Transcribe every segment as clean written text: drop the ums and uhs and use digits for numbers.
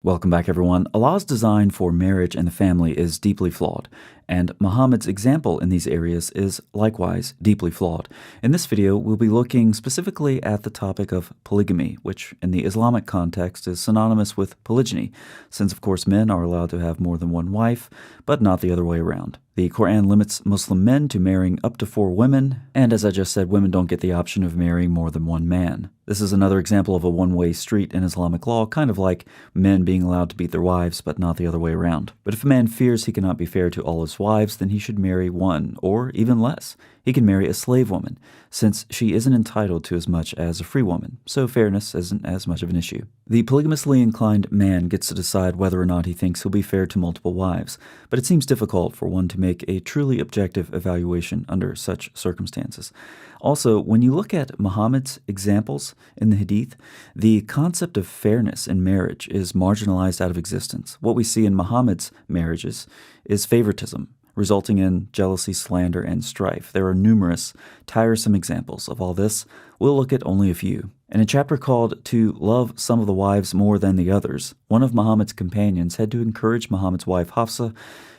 Welcome back, everyone. Allah's design for marriage and the family is deeply flawed, and Muhammad's example in these areas is likewise deeply flawed. In this video, we'll be looking specifically at the topic of polygamy, which in the Islamic context is synonymous with polygyny, since of course men are allowed to have more than one wife, but not the other way around. The Quran limits Muslim men to marrying up to 4 women, and as I just said, women don't get the option of marrying more than one man. This is another example of a one-way street in Islamic law, kind of like men being allowed to beat their wives, but not the other way around. But if a man fears he cannot be fair to all his wives, then he should marry one, or even less. He can marry a slave woman, since she isn't entitled to as much as a free woman, so fairness isn't as much of an issue. The polygamously inclined man gets to decide whether or not he thinks he'll be fair to multiple wives, but it seems difficult for one to make a truly objective evaluation under such circumstances. Also, when you look at Muhammad's examples in the Hadith, the concept of fairness in marriage is marginalized out of existence. What we see in Muhammad's marriages is favoritism, resulting in jealousy, slander, and strife. There are numerous tiresome examples of all this. We'll look at only a few. In a chapter called To Love Some of the Wives More Than the Others, one of Muhammad's companions had to encourage Muhammad's wife Hafsa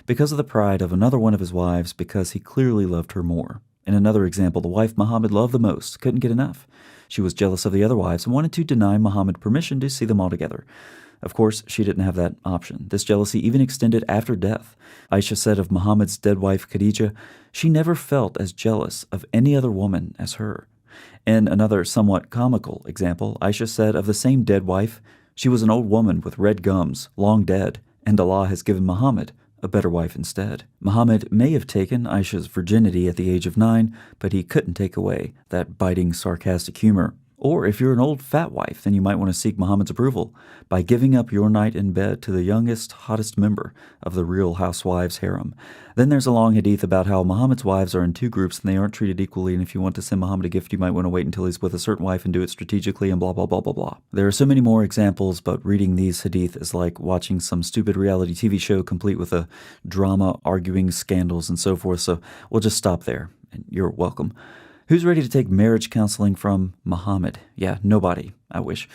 because of the pride of another one of his wives because he clearly loved her more. In another example, the wife Muhammad loved the most couldn't get enough. She was jealous of the other wives and wanted to deny Muhammad permission to see them all together. Of course, she didn't have that option. This jealousy even extended after death. Aisha said of Muhammad's dead wife Khadija, she never felt as jealous of any other woman as her. In another somewhat comical example, Aisha said of the same dead wife, she was an old woman with red gums, long dead, and Allah has given Muhammad a better wife instead. Muhammad may have taken Aisha's virginity at the age of 9, but he couldn't take away that biting, sarcastic humor. Or if you're an old fat wife, then you might want to seek Muhammad's approval by giving up your night in bed to the youngest, hottest member of the real housewives' harem. Then there's a long hadith about how Muhammad's wives are in 2 groups and they aren't treated equally, and if you want to send Muhammad a gift, you might want to wait until he's with a certain wife and do it strategically and blah, blah, blah, blah, blah. There are so many more examples, but reading these hadith is like watching some stupid reality TV show complete with a drama, arguing, scandals, and so forth, so we'll just stop there, and you're welcome. Who's ready to take marriage counseling from Muhammad? Yeah, nobody, I wish.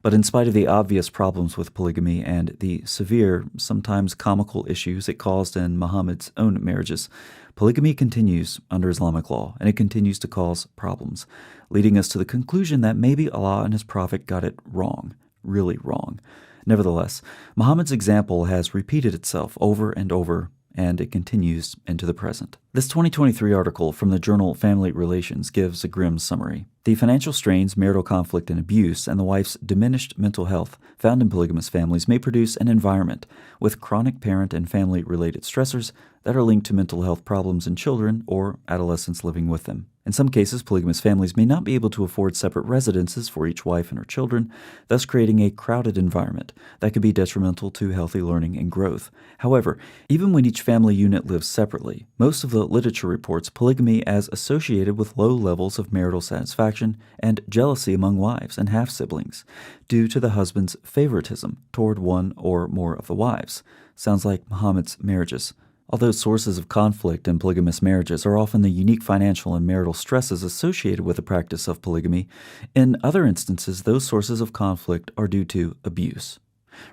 But in spite of the obvious problems with polygamy and the severe, sometimes comical issues it caused in Muhammad's own marriages, polygamy continues under Islamic law, and it continues to cause problems, leading us to the conclusion that maybe Allah and his prophet got it wrong, really wrong. Nevertheless, Muhammad's example has repeated itself over and over, and it continues into the present. This 2023 article from the journal Family Relations gives a grim summary. The financial strains, marital conflict, and abuse, and the wife's diminished mental health found in polygamous families may produce an environment with chronic parent and family-related stressors that are linked to mental health problems in children or adolescents living with them. In some cases, polygamous families may not be able to afford separate residences for each wife and her children, thus creating a crowded environment that could be detrimental to healthy learning and growth. However, even when each family unit lives separately, most of the literature reports polygamy as associated with low levels of marital satisfaction and jealousy among wives and half-siblings due to the husband's favoritism toward one or more of the wives. Sounds like Muhammad's marriages. Although sources of conflict in polygamous marriages are often the unique financial and marital stresses associated with the practice of polygamy, in other instances those sources of conflict are due to abuse.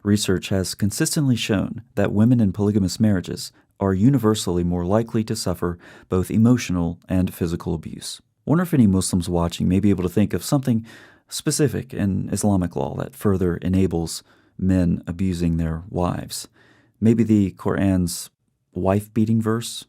Research has consistently shown that women in polygamous marriages are universally more likely to suffer both emotional and physical abuse. I wonder if any Muslims watching may be able to think of something specific in Islamic law that further enables men abusing their wives. Maybe the Quran's wife-beating verse?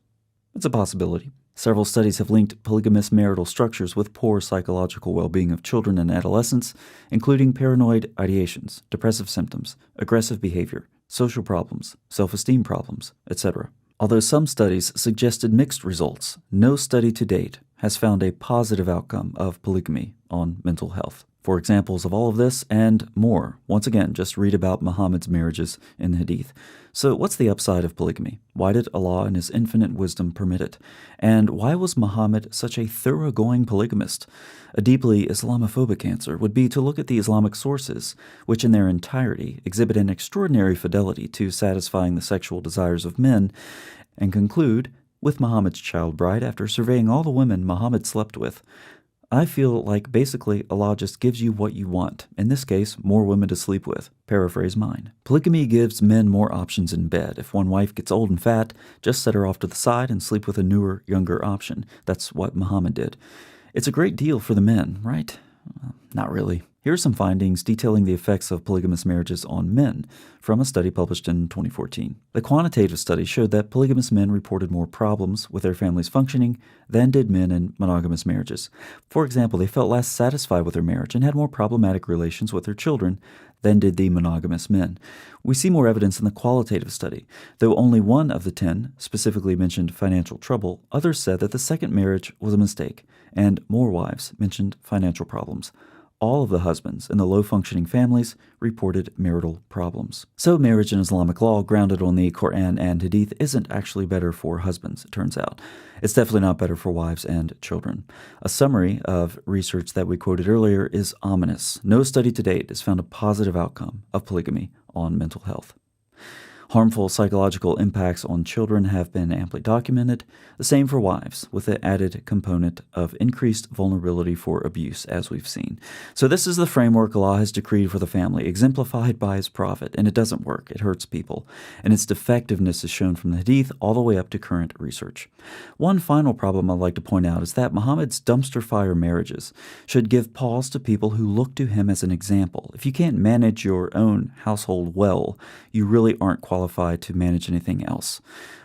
It's a possibility. Several studies have linked polygamous marital structures with poor psychological well-being of children and adolescents, including paranoid ideations, depressive symptoms, aggressive behavior, social problems, self-esteem problems, etc. Although some studies suggested mixed results, no study to date has found a positive outcome of polygamy on mental health. For examples of all of this and more, once again, just read about Muhammad's marriages in the Hadith. So what's the upside of polygamy? Why did Allah in his infinite wisdom permit it? And why was Muhammad such a thoroughgoing polygamist? A deeply Islamophobic answer would be to look at the Islamic sources, which in their entirety exhibit an extraordinary fidelity to satisfying the sexual desires of men, and conclude with Muhammad's child bride after surveying all the women Muhammad slept with. I feel like basically Allah just gives you what you want. In this case, more women to sleep with. Paraphrase mine. Polygamy gives men more options in bed. If one wife gets old and fat, just set her off to the side and sleep with a newer, younger option. That's what Muhammad did. It's a great deal for the men, right? Not really. Here are some findings detailing the effects of polygamous marriages on men from a study published in 2014. The quantitative study showed that polygamous men reported more problems with their families functioning than did men in monogamous marriages. For example, they felt less satisfied with their marriage and had more problematic relations with their children than did the monogamous men. We see more evidence in the qualitative study. Though only one of the 10 specifically mentioned financial trouble, others said that the second marriage was a mistake, and more wives mentioned financial problems. All of the husbands in the low-functioning families reported marital problems. So marriage in Islamic law, grounded on the Quran and Hadith, isn't actually better for husbands, it turns out. It's definitely not better for wives and children. A summary of research that we quoted earlier is ominous. No study to date has found a positive outcome of polygamy on mental health. Harmful psychological impacts on children have been amply documented, the same for wives, with the added component of increased vulnerability for abuse, as we've seen. So this is the framework Allah has decreed for the family, exemplified by His Prophet, and it doesn't work. It hurts people, and its defectiveness is shown from the Hadith all the way up to current research. One final problem I'd like to point out is that Muhammad's dumpster fire marriages should give pause to people who look to him as an example. If you can't manage your own household well, you really aren't qualified to manage anything else.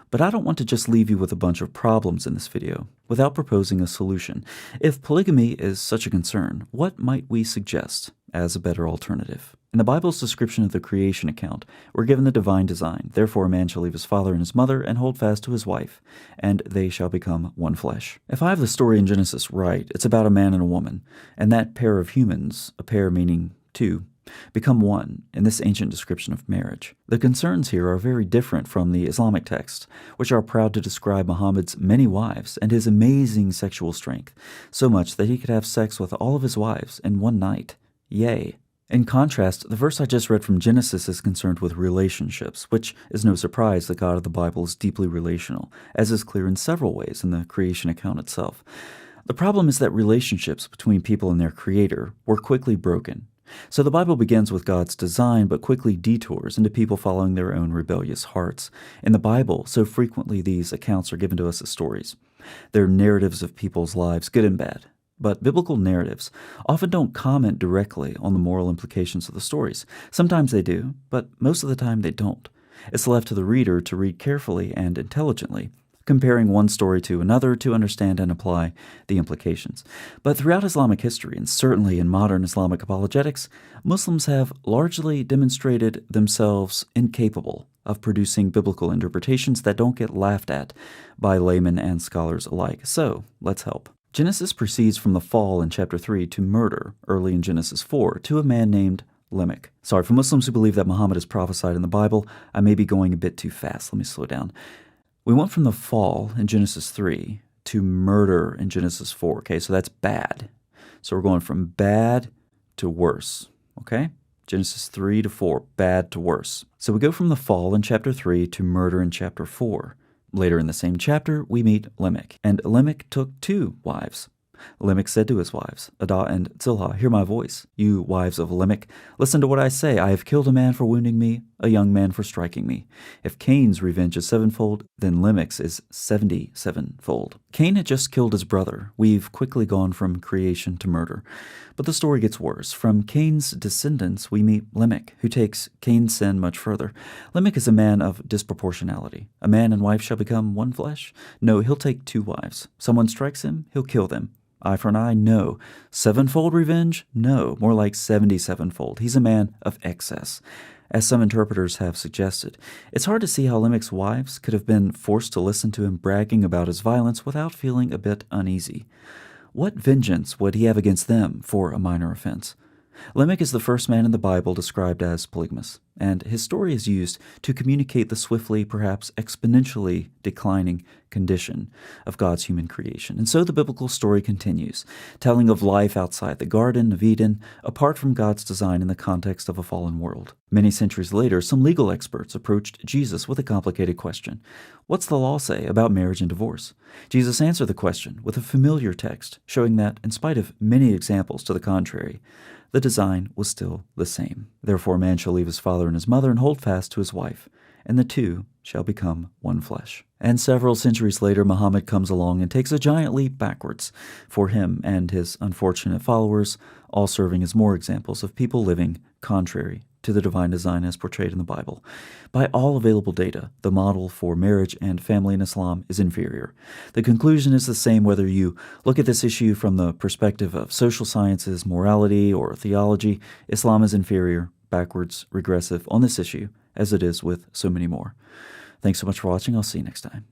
But I don't want to just leave you with a bunch of problems in this video without proposing a solution. If polygamy is such a concern, what might we suggest as a better alternative? In the Bible's description of the creation account, we're given the divine design. Therefore, a man shall leave his father and his mother and hold fast to his wife, and they shall become one flesh. If I have the story in Genesis right, it's about a man and a woman, and that pair of humans, a pair meaning two, become one in this ancient description of marriage. The concerns here are very different from the Islamic texts, which are proud to describe Muhammad's many wives and his amazing sexual strength, so much that he could have sex with all of his wives in one night. Yay! In contrast, the verse I just read from Genesis is concerned with relationships, which is no surprise. The God of the Bible is deeply relational, as is clear in several ways in the creation account itself. The problem is that relationships between people and their Creator were quickly broken. So the Bible begins with God's design, but quickly detours into people following their own rebellious hearts. In the Bible, so frequently these accounts are given to us as stories. They're narratives of people's lives, good and bad. But biblical narratives often don't comment directly on the moral implications of the stories. Sometimes they do, but most of the time they don't. It's left to the reader to read carefully and intelligently, comparing one story to another to understand and apply the implications. But throughout Islamic history, and certainly in modern Islamic apologetics, Muslims have largely demonstrated themselves incapable of producing biblical interpretations that don't get laughed at by laymen and scholars alike. So, let's help. Genesis proceeds from the fall in chapter 3 to murder, early in Genesis 4, to a man named Lamech. Sorry, for Muslims who believe that Muhammad is prophesied in the Bible, I may be going a bit too fast. Let me slow down. We went from the fall in Genesis 3 to murder in Genesis 4. Okay, so that's bad. So we're going from bad to worse. Okay? Genesis 3 to 4, bad to worse. So we go from the fall in chapter 3 to murder in chapter 4. Later in the same chapter, we meet Lamech. And Lamech took 2 wives. Lamech said to his wives, Adah and Zillah, hear my voice. You wives of Lamech, listen to what I say. I have killed a man for wounding me, a young man for striking me. If Cain's revenge is 7-fold, then Lamech's is 77-fold. Cain had just killed his brother. We've quickly gone from creation to murder. But the story gets worse. From Cain's descendants, we meet Lamech, who takes Cain's sin much further. Lamech is a man of disproportionality. A man and wife shall become one flesh? No, he'll take 2 wives. Someone strikes him, he'll kill them. Eye for an eye? No. 7-fold revenge? No. More like 77-fold. He's a man of excess, as some interpreters have suggested. It's hard to see how Lamech's wives could have been forced to listen to him bragging about his violence without feeling a bit uneasy. What vengeance would he have against them for a minor offense? Lamech is the first man in the Bible described as polygamous, and his story is used to communicate the swiftly, perhaps exponentially declining condition of God's human creation. And so the biblical story continues, telling of life outside the Garden of Eden, apart from God's design in the context of a fallen world. Many centuries later, some legal experts approached Jesus with a complicated question. What's the law say about marriage and divorce? Jesus answered the question with a familiar text, showing that, in spite of many examples to the contrary, the design was still the same. Therefore, a man shall leave his father and his mother and hold fast to his wife, and the two shall become one flesh. And several centuries later, Muhammad comes along and takes a giant leap backwards for him and his unfortunate followers, all serving as more examples of people living contrary to the divine design as portrayed in the Bible. By all available data, the model for marriage and family in Islam is inferior. The conclusion is the same whether you look at this issue from the perspective of social sciences, morality, or theology. Islam is inferior, backwards, regressive on this issue, as it is with so many more. Thanks so much for watching. I'll see you next time.